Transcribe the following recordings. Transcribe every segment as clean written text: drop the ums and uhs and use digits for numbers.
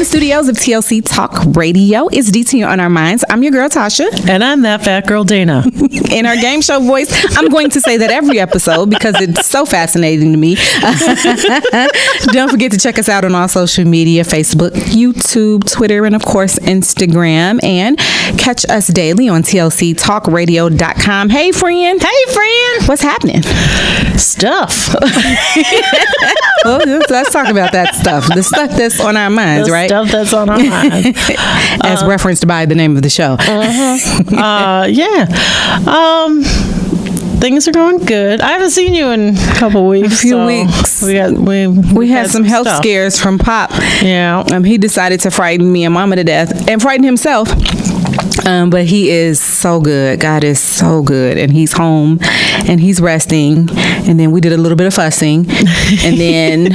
studios of TLC Talk Radio. It's DT on our minds. I'm your girl, Tasha. And I'm that fat girl, Dana. In our game show voice, I'm going to say that every episode because it's so fascinating to me. Don't forget to check us out on all social media, Facebook, YouTube, Twitter, and of course, Instagram. And catch us daily on TLCTalkRadio.com. Hey, friend. Hey, friend. What's happening? Stuff. Well, let's talk about that stuff. The stuff that's on our minds, right? Stuff that's on our minds. As referenced by the name of the show. Things are going good. I haven't seen you in a couple weeks. A few weeks. We had some health stuff. scares from Pop. Yeah. He decided to frighten me and Mama to death and frighten himself. But he is so good. God is so good. And he's home and he's resting. And then we did a little bit of fussing. And then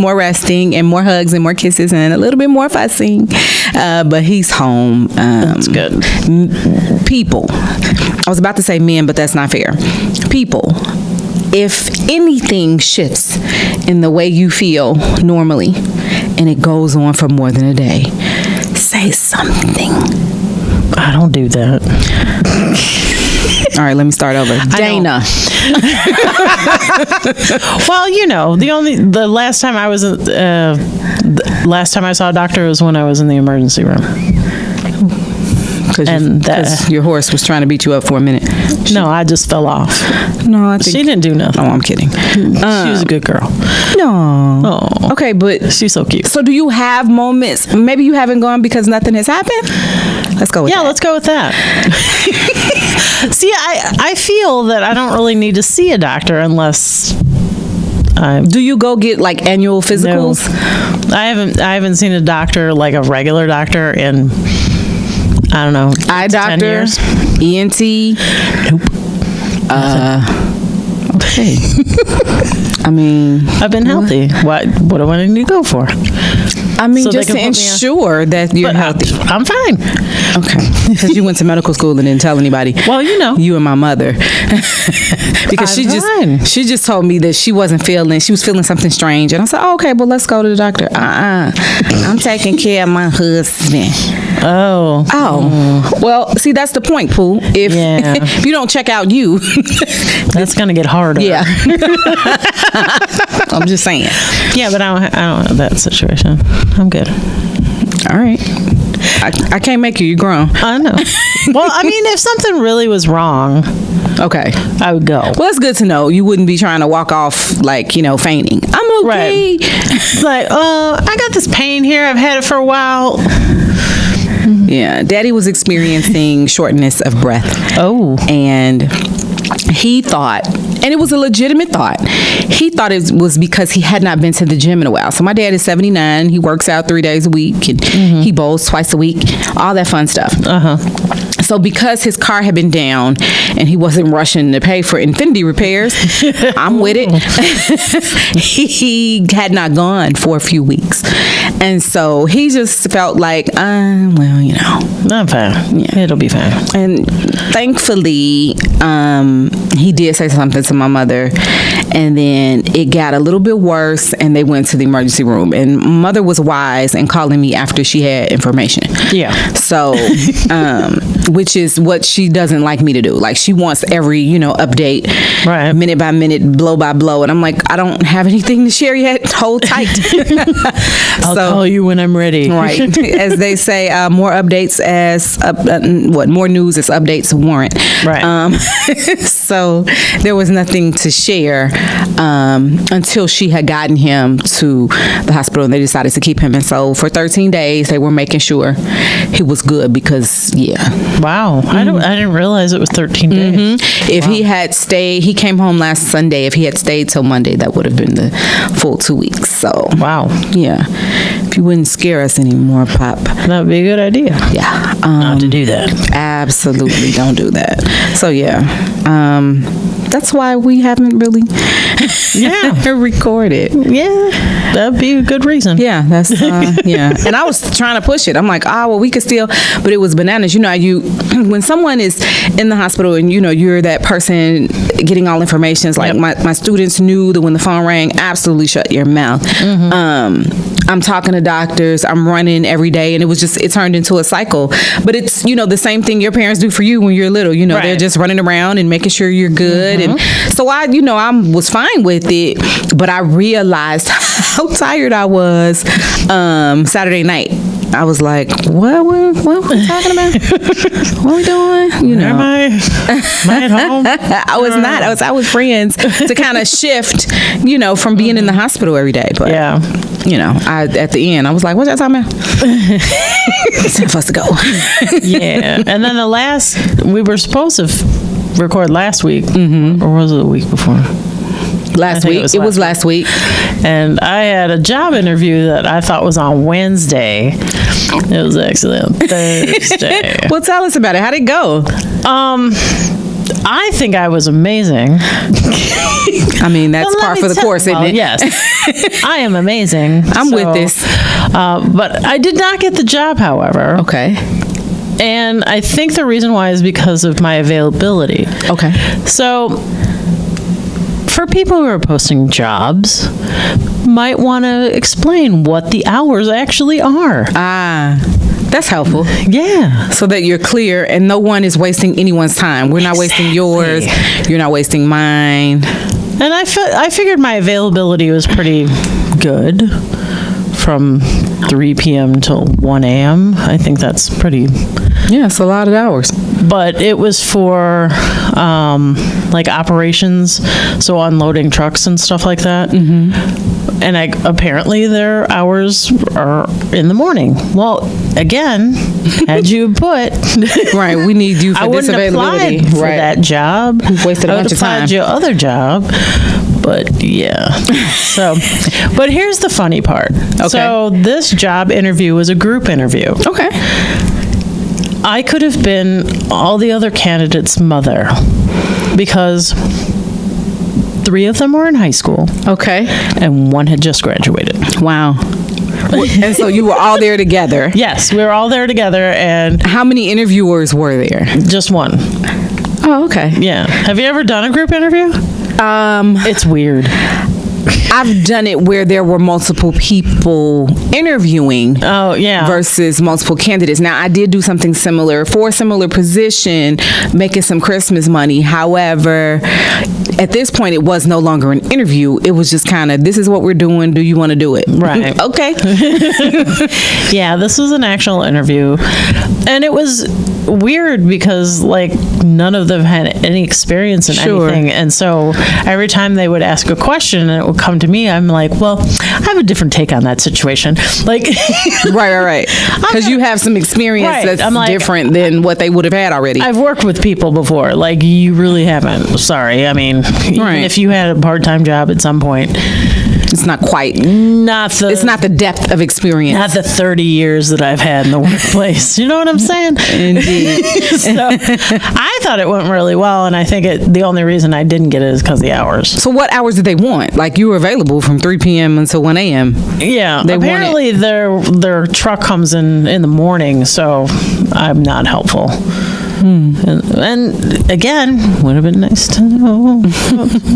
more resting and more hugs and more kisses and a little bit more fussing. But he's home. That's good. People. I was about to say men, but that's not fair. People. If anything shifts in the way you feel normally and it goes on for more than a day, say something. I don't do that. All right, let me start over. Dana. Well, the last time I was last time I saw a doctor was when I was in the emergency room. Because your horse was trying to beat you up for a minute. No, I just fell off. No, I think she didn't do nothing. Oh, I'm kidding. She was a good girl. No. Oh. Okay, but She's so cute. So do you have moments? Maybe you haven't gone because nothing has happened? Let's go with that. Yeah, let's go with that. See, I feel that I don't really need to see a doctor unless do you go get like annual physicals? No. I haven't seen a doctor, like a regular doctor, in I don't know, eye 10 doctor, years. ENT. Nope. Okay. I mean, I've been healthy. What do I need to go for? I mean, So they just can to put me on- ensure that you're But healthy. I'm fine. Okay. Because you went to medical school and didn't tell anybody. Well, You and my mother. Because I'm fine. she just told me that she was feeling something strange. And I said, okay, well, let's go to the doctor. I'm taking care of my husband. Oh. Well, see, that's the point, Pooh. If you don't check out you. That's going to get harder. Yeah. I'm just saying. Yeah, but I don't have that situation. I'm good. All right. I can't make you. You're grown. I know. Well, I mean, if something really was wrong, Okay. I would go. Well, that's good to know. You wouldn't be trying to walk off like, fainting. I'm okay. Right. It's like, I got this pain here. I've had it for a while. Yeah. Daddy was experiencing shortness of breath. Oh. And he thought, and it was a legitimate thought, he thought it was because he had not been to the gym in a while. So my dad is 79. He works out 3 days a week. And he bowls twice a week. All that fun stuff. So because his car had been down and he wasn't rushing to pay for Infinity repairs, I'm with it. He had not gone for a few weeks. And so he just felt like, I'm fine. Yeah. It'll be fine. And thankfully, he did say something to my mother, and then it got a little bit worse, and they went to the emergency room. And mother was wise in calling me after she had information. Yeah. So, which is what she doesn't like me to do. Like, she wants every, update, Right. minute by minute, blow by blow. And I'm like, I don't have anything to share yet. Hold tight. I'll call you when I'm ready. Right. As they say, more updates more news as updates warrant. Right. So there was nothing to share until she had gotten him to the hospital, and they decided to keep him. And so for 13 days, they were making sure he was good because, Wow. I didn't realize it was 13 days. If he had stayed, he came home last Sunday. If he had stayed till Monday, that would have been the full 2 weeks. So, Wow. yeah. If you wouldn't scare us anymore, Pop. That would be a good idea. Yeah. Not to do that. Absolutely don't do that. So, yeah. that's why we haven't really recorded. Yeah, that'd be a good reason. Yeah, that's yeah. And I was trying to push it. I'm like, well, we could still, but it was bananas. You know, when someone is in the hospital and you know you're that person getting all information. It's like my students knew that when the phone rang, absolutely shut your mouth. I'm talking to doctors. I'm running every day, and it turned into a cycle. But it's, you know, the same thing your parents do for you when you're little. You know, they're just running around and making sure you're good. And so I was fine with it, but I realized how tired I was Saturday night. I was like, what are we talking about? What are we doing? You know, am I at home? I was not. I was friends to kind of shift, you know, from being in the hospital every day. But you know, at the end, I was like, what y'all talking about? It's time for us to go. Yeah. And then we were supposed to record last week, or was it the week before? Last week. It was last week. And I had a job interview that I thought was on Wednesday. It was actually on Thursday. Well, tell us about it. How'd it go? I think I was amazing. I mean, that's par for the course, isn't it? Yes. I am amazing. I'm with this. But I did not get the job, however. Okay. And I think the reason why is because of my availability. Okay. So, for people who are posting jobs, might want to explain what the hours actually are. That's helpful. Yeah. So that you're clear and no one is wasting anyone's time. We're not wasting yours. You're not wasting mine. And I figured my availability was pretty good from 3 p.m. till 1 a.m. I think that's pretty... Yeah, it's a lot of hours. But it was for like operations, so unloading trucks and stuff like that. And apparently their hours are in the morning. Well, again, had you put right, we need you for I this availability. Applied for that job. Wasted a bunch of time. I would your other job. But yeah. So, but here's the funny part. Okay. So this job interview was a group interview. Okay. I could have been all the other candidates' mother because 3 of them were in high school. Okay. And 1 had just graduated. Wow. And so you were all there together? Yes, we were all there together. And how many interviewers were there? Just 1. Oh, okay. Yeah. Have you ever done a group interview? It's weird. I've done it where there were multiple people interviewing. Oh, yeah. Versus multiple candidates. Now, I did do something similar for a similar position, making some Christmas money. However, at this point, it was no longer an interview. It was just kind of, this is what we're doing. Do you want to do it? Right. Okay. Yeah, this was an actual interview. And it was weird because, like, none of them had any experience in anything. And so every time they would ask a question and it would come to me, I'm like, well, I have a different take on that situation. Like, right. Because you have some experience that's different than what they would have had already. I've worked with people before. Like, you really haven't. Sorry. I mean, even if you had a part-time job at some point, it's not quite. It's not the depth of experience. Not the 30 years that I've had in the workplace. You know what I'm saying? Indeed. So I thought it went really well, and I think the only reason I didn't get it is because of the hours. So what hours did they want? Like, you were available from 3 p.m. until 1 a.m. Yeah. Apparently their truck comes in the morning, so I'm not helpful. And again, would have been nice to know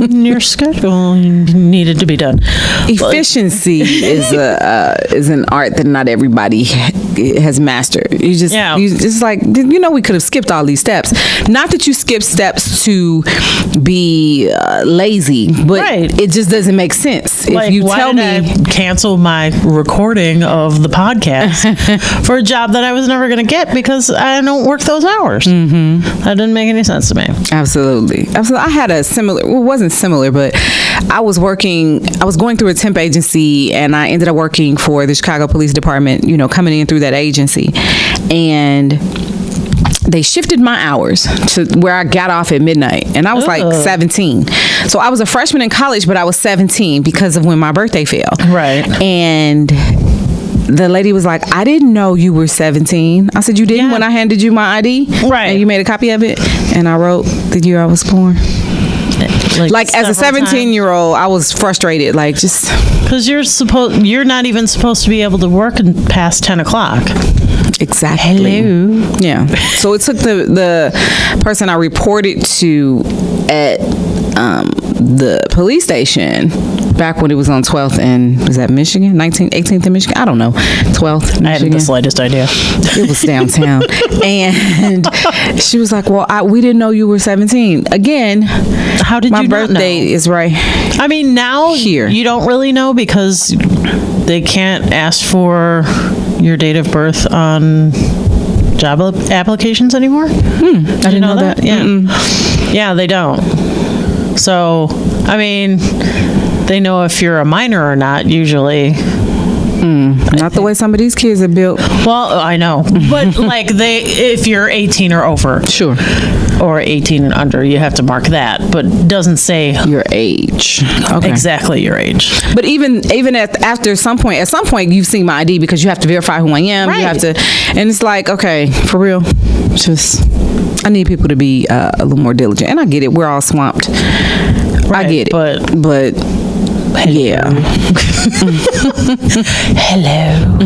your schedule needed to be done. Efficiency is an art that not everybody has mastered. You just like, we could have skipped all these steps. Not that you skip steps to be lazy, but it just doesn't make sense. Like, if you why tell did me, I cancel my recording of the podcast for a job that I was never going to get because I don't work those hours. That didn't make any sense to me. Absolutely. I had a similar, well, it wasn't similar, but I was going through a temp agency, and I ended up working for the Chicago Police Department, coming in through that agency. And they shifted my hours to where I got off at midnight, and I was like 17. So I was a freshman in college, but I was 17 because of when my birthday fell. Right. And the lady was like, I didn't know you were 17. I said, you didn't when I handed you my ID? Right. And you made a copy of it? And I wrote the year I was born. Like as a 17-year-old, I was frustrated. Like just because you're not even supposed to be able to work past 10 o'clock. Exactly. Hello. Yeah. So it took the person I reported to at the police station back when it was on 12th and was that Michigan? 18th in Michigan? I don't know. 12th. Michigan. I hadn't the slightest idea. It was downtown. And she was like, well, we didn't know you were 17. Again, how did my you not know? birthday is right. I mean, now here. You don't really know because they can't ask for your date of birth on job applications anymore. I didn't know that. Yeah. Yeah, they don't. So, I mean, they know if you're a minor or not, usually. Not the way some of these kids are built. Well, I know. But, like, if you're 18 or over. Sure. Or 18 and under, you have to mark that. But it doesn't say your age. Okay. Exactly your age. But even at some point, you've seen my ID because you have to verify who I am. Right. You have to, and it's like, okay, for real, I need people to be a little more diligent. And I get it. We're all swamped. Right, I get it. But yeah. Hello.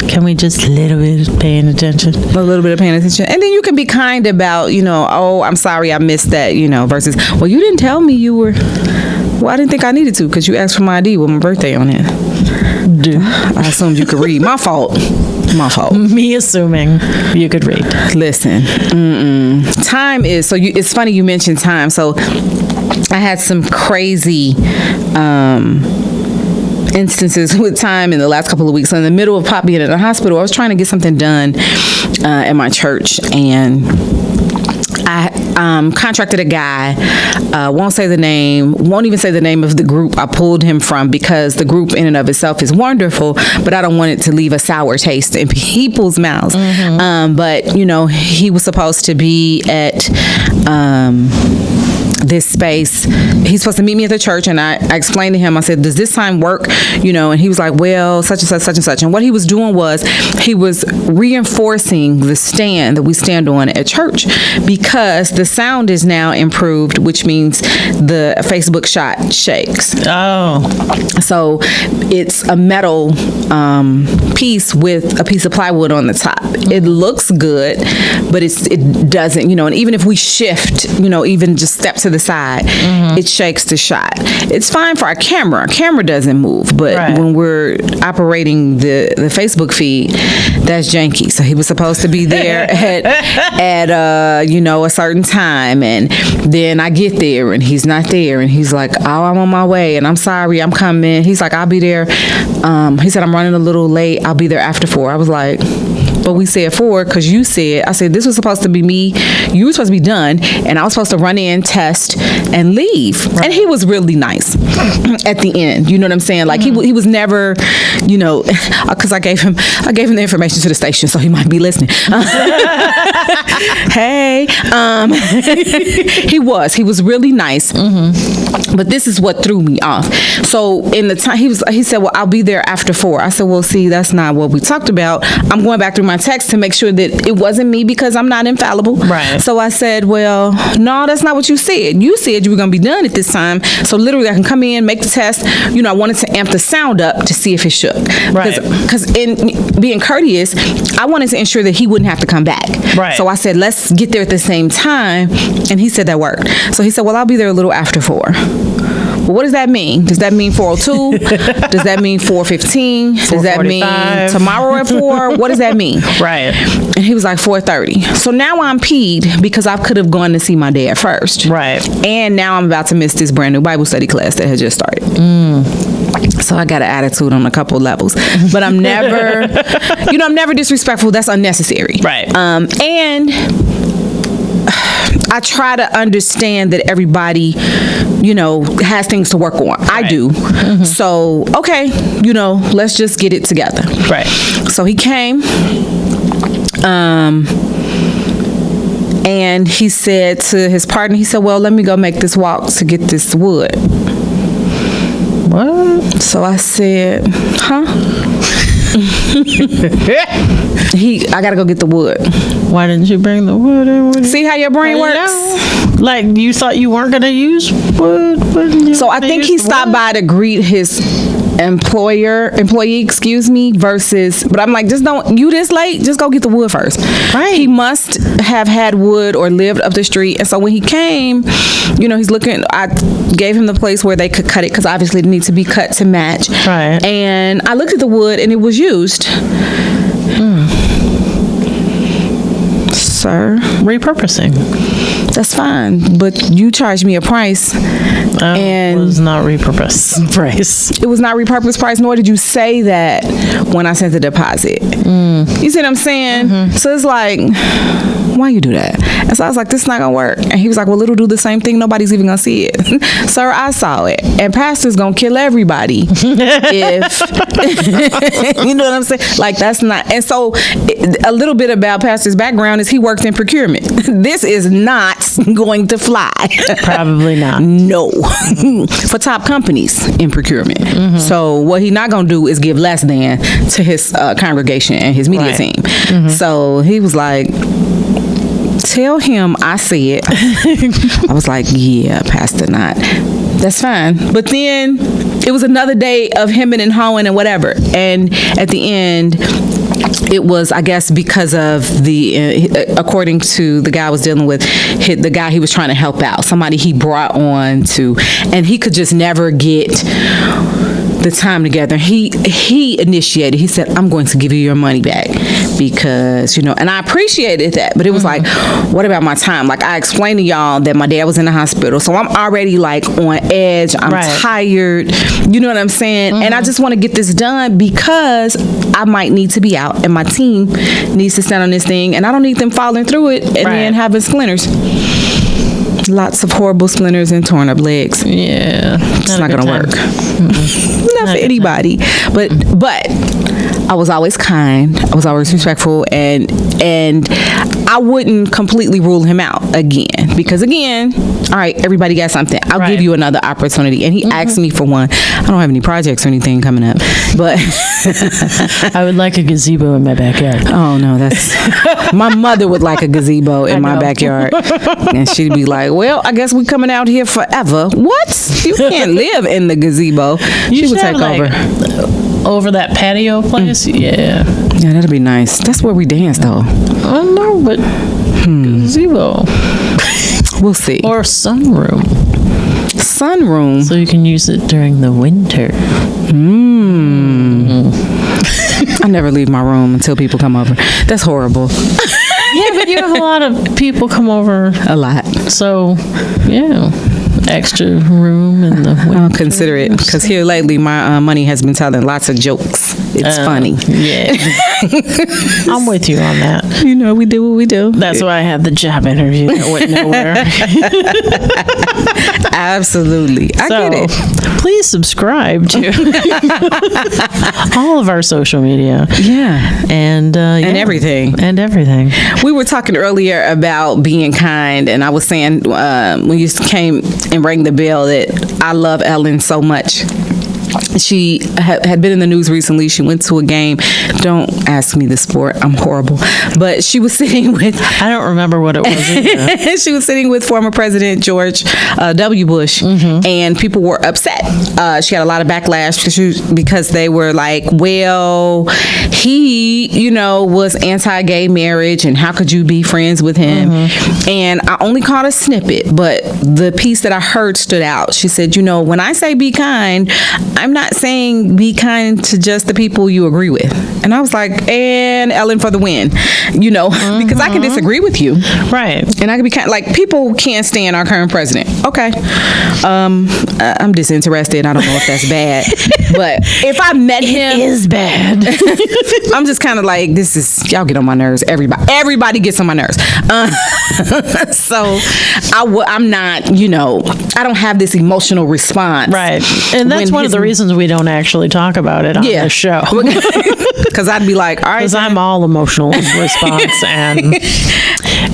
Can we just a little bit of paying attention? A little bit of paying attention. And then you can be kind about, oh, I'm sorry I missed that, versus, well, you didn't tell me you were, well, I didn't think I needed to because you asked for my ID with my birthday on it. I assumed you could read. My fault. Me assuming you could read. Listen, time is, it's funny you mentioned time. So I had some crazy instances with time in the last couple of weeks. So in the middle of Pop being in the hospital, I was trying to get something done at my church, and I contracted a guy, won't say the name, won't even say the name of the group I pulled him from because the group in and of itself is wonderful, but I don't want it to leave a sour taste in people's mouths. But, he was supposed to be at this space. He's supposed to meet me at the church, and I explained to him, I said, does this time work? And he was like, well, such and such, such and such. And what he was doing was he was reinforcing the stand that we stand on at church because the sound is now improved, which means the Facebook shot shakes. Oh. So it's a metal piece with a piece of plywood on the top. It looks good, but it doesn't, and even if we shift, even just step to the side, it shakes the shot. It's fine for our camera. Our camera doesn't move, but when we're operating the Facebook feed, that's janky. So he was supposed to be there at a certain time, and then I get there and he's not there, and he's like, oh, I'm on my way, and I'm sorry, I'm coming. He's like, I'll be there. He said, I'm running a little late. I'll be there after 4. I was like, but we said 4 because I said this was supposed to be me. You were supposed to be done, and I was supposed to run in, test, and leave. Right. And he was really nice at the end. You know what I'm saying? Like he was never, because I gave him the information to the station, so he might be listening. Hey, he was really nice. But this is what threw me off. So in the time he said, well, I'll be there after 4. I said, well, see, that's not what we talked about. I'm going back through my text to make sure that it wasn't me because I'm not infallible. Right. So I said, well, no, that's not what you said. You said you were going to be done at this time. So literally I can come in, make the test. I wanted to amp the sound up to see if it shook. Right. Because in being courteous, I wanted to ensure that he wouldn't have to come back. Right. So I said, let's get there at the same time. And he said that worked. So he said, well, I'll be there a little after 4. Well, what does that mean? Does that mean 4:02? Does that mean 4:15? Does that mean tomorrow at 4? What does that mean? Right. And he was like 4:30. So now I'm peed because I could have gone to see my dad first. Right. And now I'm about to miss this brand new Bible study class that has just started. So I got an attitude on a couple levels, but I'm never, I'm never disrespectful. That's unnecessary. Right. And I try to understand that everybody, has things to work on. Right. I do. So, okay, let's just get it together. Right. So he came, and he said to his partner, he said, well, let me go make this walk to get this wood. What? So I said, huh? I gotta go get the wood. Why didn't you bring the wood in? See how your brain works? Like, you thought you weren't going to use wood? So I think he stopped by to greet his employee, versus, but I'm like, just don't, you this late, just go get the wood first. Right. He must have had wood or lived up the street. And so when he came, he's looking, I gave him the place where they could cut it, because obviously it needs to be cut to match. Right. And I looked at the wood and it was used. Sir, repurposing. That's fine, but you charged me a price, and it was not repurposed price. It was not repurposed price, nor did you say that when I sent the deposit. You see what I'm saying? Mm-hmm. So it's like, why you do that? And so I was like, this is not gonna work. And he was like, well, it'll do the same thing. Nobody's even gonna see it. Sir, I saw it. And pastor's gonna kill everybody if you know what I'm saying? Like, that's not. And so a little bit about pastor's background is he worked in procurement. This is not going to fly. Probably not. No. For top companies in procurement. Mm-hmm. So what he's not gonna do is give less than to his congregation and his media team. Mm-hmm. So he was like, tell him I said. I was like, yeah, Pastor, not. That's fine. But then it was another day of hemming and hawing and whatever. And at the end, it was, I guess, because of the, according to the guy I was dealing with, the guy he was trying to help out, somebody he brought on to, and he could just never get the time together. He initiated. He said, I'm going to give you your money back because, and I appreciated that. But it was like, what about my time? Like, I explained to y'all that my dad was in the hospital. So I'm already like on edge. I'm tired. You know what I'm saying? And I just want to get this done because I might need to be out and my team needs to stand on this thing. And I don't need them following through it and then having splinters. Lots of horrible splinters and torn up legs. Yeah. It's not going to work. Not for anybody. But I was always kind. I was always respectful, and I wouldn't completely rule him out again, because again, all right, everybody got something. I'll give you another opportunity. And he asked me for one. I don't have any projects or anything coming up, but I would like a gazebo in my backyard. Oh no, that's my mother would like a gazebo in my backyard, and she'd be like, "Well, I guess we coming out here forever." What? You can't live in the gazebo. She would take over that patio place. Yeah, that'd be nice. That's where we dance, though. I don't know, but gazebo. We'll see. Or sunroom. Sunroom. So you can use it during the winter. I never leave my room until people come over. That's horrible. Yeah, but you have a lot of people come over. A lot. So, yeah. Extra room in the winter. I'll consider it, because here lately my money has been telling lots of jokes. It's funny. Yeah. I'm with you on that. We do what we do. That's why I had the job interview that went nowhere. Absolutely. I get it. Please subscribe to all of our social media. Yeah. And everything. And everything. We were talking earlier about being kind, and I was saying when you came and rang the bell that I love Ellen so much. She had been in the news recently. She went to a game. Don't ask me the sport. I'm horrible. But she was sitting with... I don't remember what it was either. She was sitting with former President George W. Bush, and people were upset. She had a lot of backlash because they were like, well, he, was anti-gay marriage, and how could you be friends with him? And I only caught a snippet, but the piece that I heard stood out. She said, when I say be kind, I'm not saying be kind to just the people you agree with. And I was like, and Ellen for the win, because I can disagree with you. Right. And I can be kind, like, people can't stand our current president. Okay. I'm disinterested. I don't know if that's bad. But if I met him. It is bad. I'm just kind of like, y'all get on my nerves. Everybody gets on my nerves. So I'm not, I don't have this emotional response. Right. And that's one of the reasons we don't actually talk about it on the show. Because I'd be like, all right. Because I'm all emotional response. And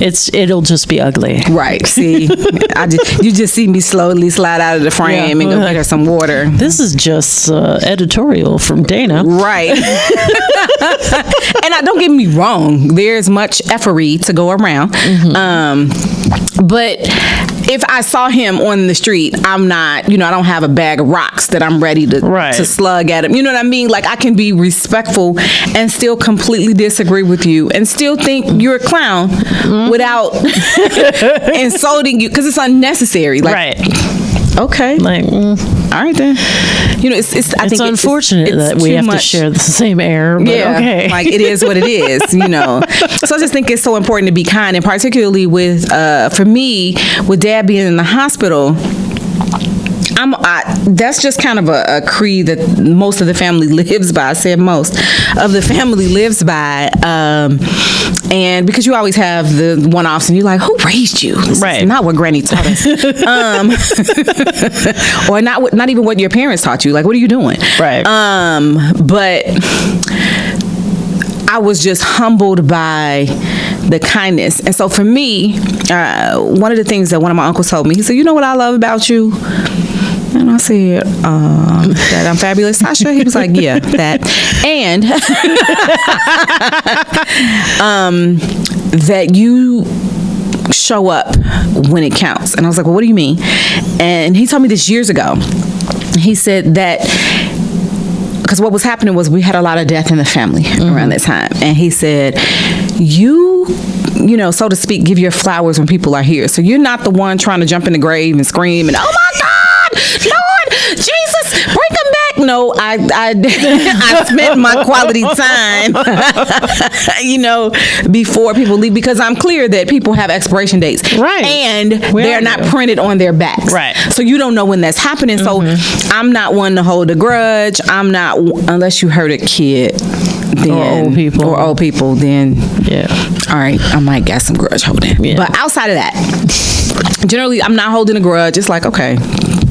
it'll just be ugly. Right. See, you just see me slowly slide out of the frame and go get her some water. This is just editorial from Dana. Right. And don't get me wrong, there's much effery to go around. But if I saw him on the street, I'm not, I don't have a bag of rocks that I'm ready to slug at him. You know what I mean? Like, I can be respectful and still completely disagree with you and still think you're a clown without insulting you, because it's unnecessary. Like, right. Okay. Like, all right then. I think unfortunate that we have to share the same air. But okay. Like, it is what it is. So I just think it's so important to be kind, and particularly with, for me, with Dad being in the hospital. That's just kind of a creed that most of the family lives by. I said most of the family lives by, and because you always have the one-offs, and you're like, who raised you? This is not what Granny taught us, or not even what your parents taught you. Like, what are you doing? Right. But I was just humbled by the kindness. And so for me, one of the things that one of my uncles told me, he said, you know what I love about you? And I said, that I'm fabulous, Tasha. He was like, yeah, that. And that you show up when it counts. And I was like, well, what do you mean? And he told me this years ago. He said that because what was happening was we had a lot of death in the family around that time. And he said, you know, so to speak, give your flowers when people are here. So you're not the one trying to jump in the grave and scream and, oh my God, Lord, Jesus, bring them back. No, I spent my quality time, you know, before people leave, because I'm clear that people have expiration dates. Right. And they're not printed on their backs. Right. So you don't know when that's happening. So I'm not one to hold a grudge. I'm not, unless you hurt a kid. Then, or old people, then all right, I might get some grudge holding. But outside of that, generally I'm not holding a grudge. It's like, okay,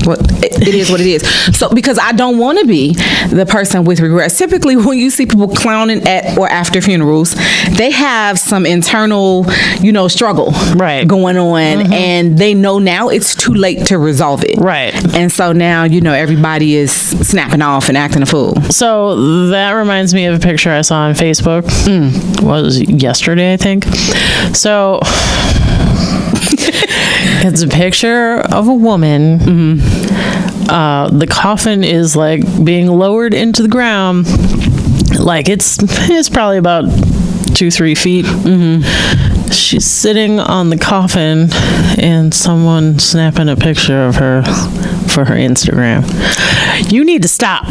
it is what it is. So because I don't want to be the person with regrets. Typically when you see people clowning at or after funerals, they have some internal, you know, struggle going on, and they know now it's too late to resolve it. Right. And so now, you know, everybody is snapping off and acting a fool. So that reminds me of a picture I saw on Facebook. Was yesterday, I think. So it's a picture of a woman. The coffin is like being lowered into the ground. Like it's probably about 2-3 feet. She's sitting on the coffin, and someone snapping a picture of her for her Instagram. You need to stop.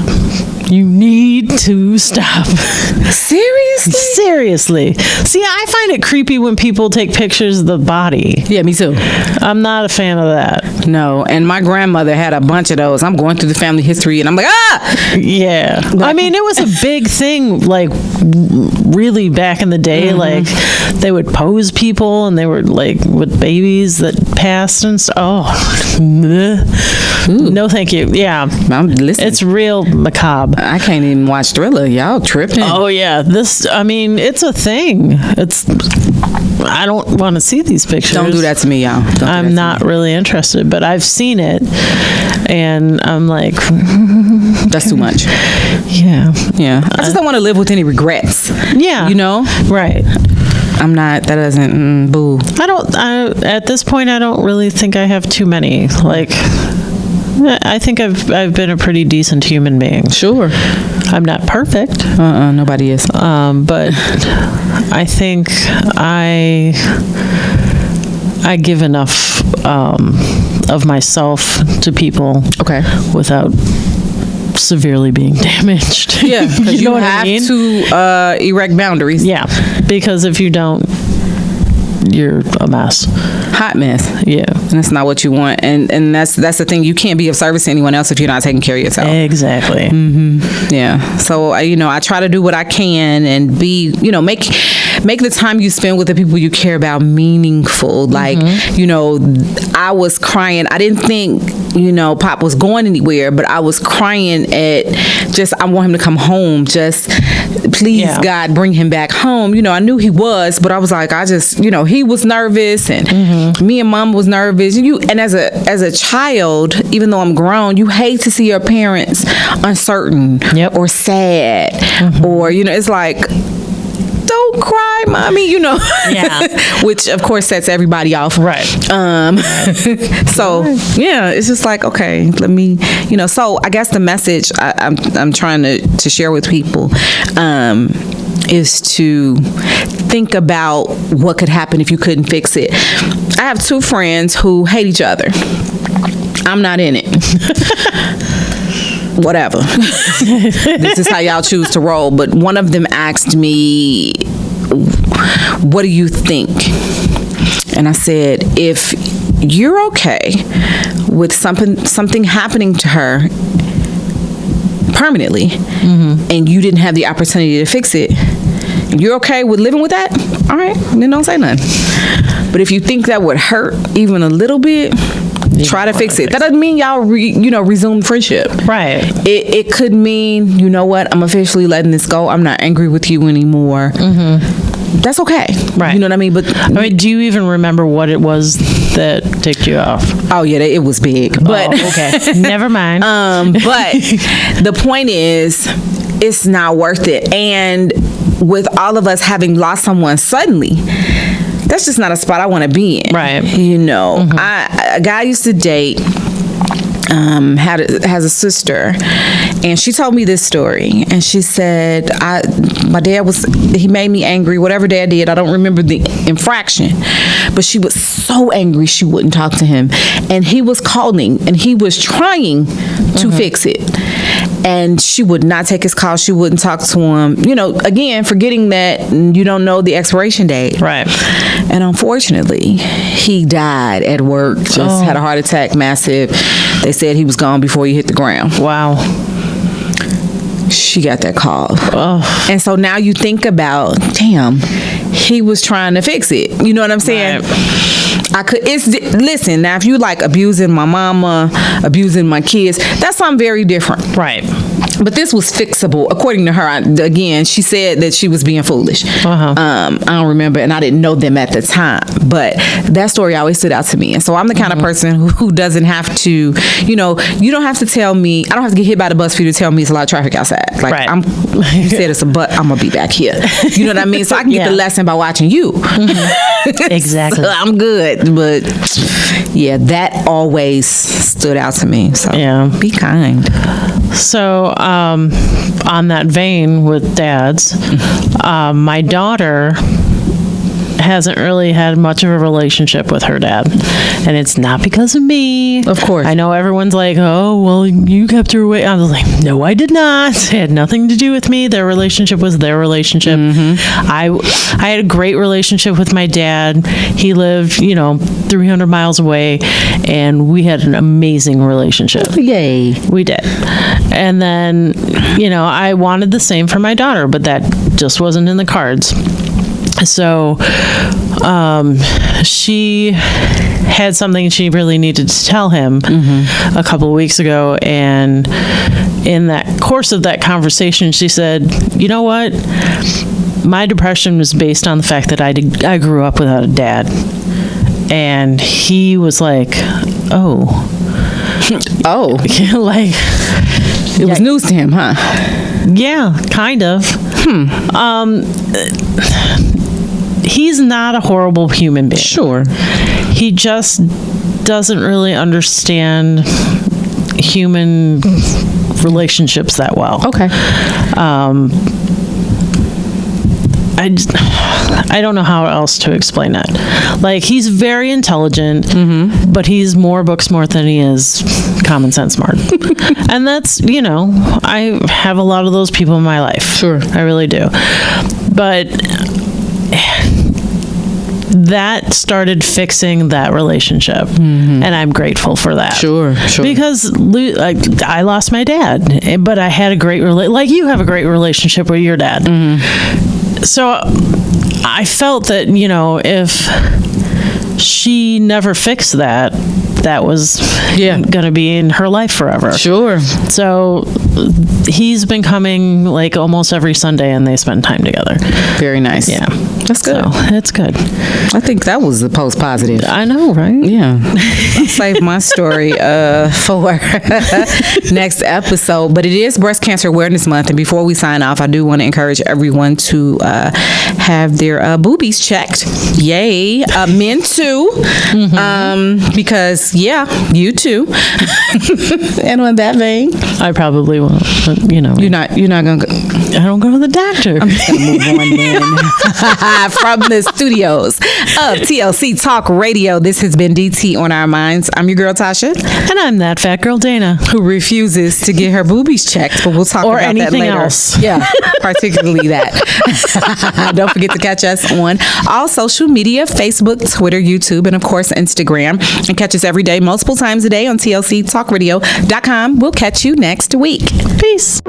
You need to stop. Seriously? Seriously. See, I find it creepy when people take pictures of the body. Yeah, me too. I'm not a fan of that. No, and my grandmother had a bunch of those. I'm going through the family history, and I'm like, ah! Yeah. I mean, it was a big thing, like, really back in the day. Like, they would pose people, and they were, like, with babies that passed and stuff. Oh, no thank you. Yeah. I'm listening. It's real macabre. I can't even watch Thriller. Y'all tripping. Oh, yeah. I mean, it's a thing. I don't want to see these pictures. Don't do that to me, y'all. I'm not really interested, but I've seen it, and I'm like, that's too much. Yeah. Yeah. I just don't want to live with any regrets. Yeah. You know? Right. I'm not, that doesn't, boo. At this point, I don't really think I have too many. Like, I think I've been a pretty decent human being. Sure. I'm not perfect. Nobody is. But I think I give enough of myself to people. Okay. Without severely being damaged. Yeah, because you have to erect boundaries. Yeah, because if you don't, you're a mess. Hot mess. Yeah. And that's not what you want. And that's the thing. You can't be of service to anyone else if you're not taking care of yourself. Exactly. Yeah. So, I try to do what I can and be, make make the time you spend with the people you care about meaningful. Like, you know, I was crying. I didn't think, you know, Pop was going anywhere, but I was crying at just, I want him to come home. Just please, God, bring him back home. You know, I knew he was, but I was like, I just, you know, he was nervous, and me and Mom was nervous. And as a child, even though I'm grown, you hate to see your parents uncertain or sad, or, you know, it's like, don't cry, Mommy, you know. Which of course sets everybody off. Right. So yeah, it's just like, okay, let me, you know. So I guess the message I'm trying to share with people is to think about what could happen if you couldn't fix it. I have 2 friends who hate each other. I'm not in it. Whatever. This is how y'all choose to roll. But one of them asked me, what do you think? And I said, if you're okay with something happening to her permanently, and you didn't have the opportunity to fix it, you're okay with living with that? All right, then don't say nothing. But if you think that would hurt even a little bit, try to fix it. That doesn't mean y'all resume friendship. Right. It could mean, you know what, I'm officially letting this go. I'm not angry with you anymore. That's okay. Right. You know what I mean? But I mean, do you even remember what it was that ticked you off? Oh yeah, it was big. But okay. Never mind. But the point is, it's not worth it. And with all of us having lost someone suddenly, that's just not a spot I want to be in. Right. You know, a guy I used to date has a sister, and she told me this story, and she said, my dad he made me angry, whatever Dad did, I don't remember the infraction, but she was so angry she wouldn't talk to him, and he was calling, and he was trying to fix it, and she would not take his call, she wouldn't talk to him, you know, again, forgetting that you don't know the expiration date. Right. And unfortunately, he died at work, just had a heart attack, massive. They said he was gone before he hit the ground. Wow. She got that call. And so now you think about, damn, he was trying to fix it. You know what I'm saying? Right. Listen, now if you like abusing my mama, abusing my kids, that's something very different. Right. But this was fixable, according to her. Again, she said that she was being foolish. I don't remember, and I didn't know them at the time. But that story always stood out to me. And so I'm the kind of person who doesn't have to, you know, you don't have to tell me, I don't have to get hit by the bus for you to tell me it's a lot of traffic outside. Like, right. You said it's I'm going to be back here. You know what I mean? So I can get the lesson by watching you. Exactly. So I'm good. But yeah, that always stood out to me. So be kind. So on that vein with dads, my daughter hasn't really had much of a relationship with her dad, and it's not because of me. Of course. I know everyone's like, oh, well, you kept her away. I was like, no, I did not. It had nothing to do with me. Their relationship was their relationship. I had a great relationship with my dad. He lived, 300 miles away, and we had an amazing relationship. Yay. We did. And then, I wanted the same for my daughter, but that just wasn't in the cards. So she had something she really needed to tell him a couple of weeks ago, and in that course of that conversation, she said, you know what? My depression was based on the fact that I grew up without a dad. And he was like, oh. Like, it was news to him, huh? Yeah, kind of. He's not a horrible human being. Sure. He just doesn't really understand human relationships that well. Okay. I don't know how else to explain it. Like, he's very intelligent, but he's more book smart than he is common sense smart. And that's, I have a lot of those people in my life. Sure. I really do. But that started fixing that relationship, and I'm grateful for that. Sure. Because I lost my dad, but I had a great like you have a great relationship with your dad. So I felt that, if she never fixed that, that was going to be in her life forever. Sure. So he's been coming like almost every Sunday, and they spend time together. Very nice. Yeah. That's good. So it's good. I think that was the post positive. I know, right? Yeah. I'll save my story for next episode. But it is Breast Cancer Awareness Month. And before we sign off, I do want to encourage everyone to have their boobies checked. Yay. Men too. Because, you too. And on that vein, I probably won't. But, you're not going to go. I don't go to the doctor. I'm just going to move on then. From the studios of TLC Talk Radio, this has been DT on Our Minds. I'm your girl Tasha, and I'm that fat girl Dana, who refuses to get her boobies checked. But we'll talk or about anything that later. Else. Yeah, particularly that. Don't forget to catch us on all social media: Facebook, Twitter, YouTube, and of course Instagram. And catch us every day, multiple times a day on TLCTalkRadio.com. We'll catch you next week. Peace.